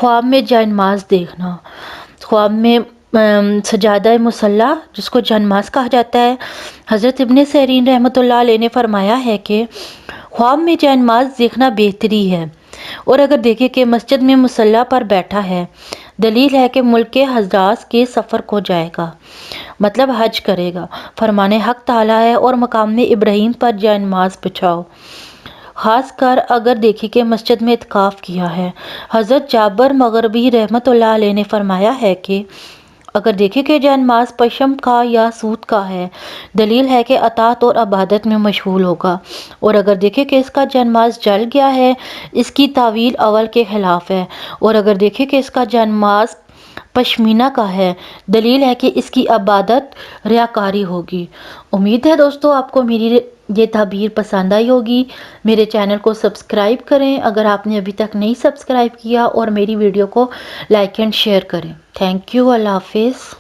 خواب میں جائے نماز دیکھنا، خواب میں سجادہ مصلی جس کو جائے نماز کہا جاتا ہے، حضرت ابن سیرین رحمۃ اللہ علیہ نے فرمایا ہے کہ خواب میں جائے نماز دیکھنا بہتری ہے، اور اگر دیکھے کہ مسجد میں مصلی پر بیٹھا ہے، دلیل ہے کہ ملک کے حجاز کے سفر کو جائے گا، مطلب حج کرے گا۔ فرمان حق تعالیٰ ہے اور مقام ابراہیم پر جائے نماز بچھاؤ، خاص کر اگر دیکھے کہ مسجد میں اعتکاف کیا ہے۔ حضرت جابر مغربی رحمۃ اللہ علیہ نے فرمایا ہے کہ اگر دیکھے کہ جائے نماز پشم کا یا سوت کا ہے، دلیل ہے کہ اطاعت اور عبادت میں مشغول ہوگا، اور اگر دیکھے کہ اس کا جائے نماز جل گیا ہے، اس کی تعویل اول کے خلاف ہے، اور اگر دیکھے کہ اس کا جائے نماز پشمینہ کا ہے، دلیل ہے کہ اس کی عبادت ریاکاری ہوگی۔ امید ہے دوستو آپ کو میری یہ تعبیر پسند آئی ہوگی۔ میرے چینل کو سبسکرائب کریں اگر آپ نے ابھی تک نہیں سبسکرائب کیا، اور میری ویڈیو کو لائک اینڈ شیئر کریں۔ تھینک یو، اللہ حافظ۔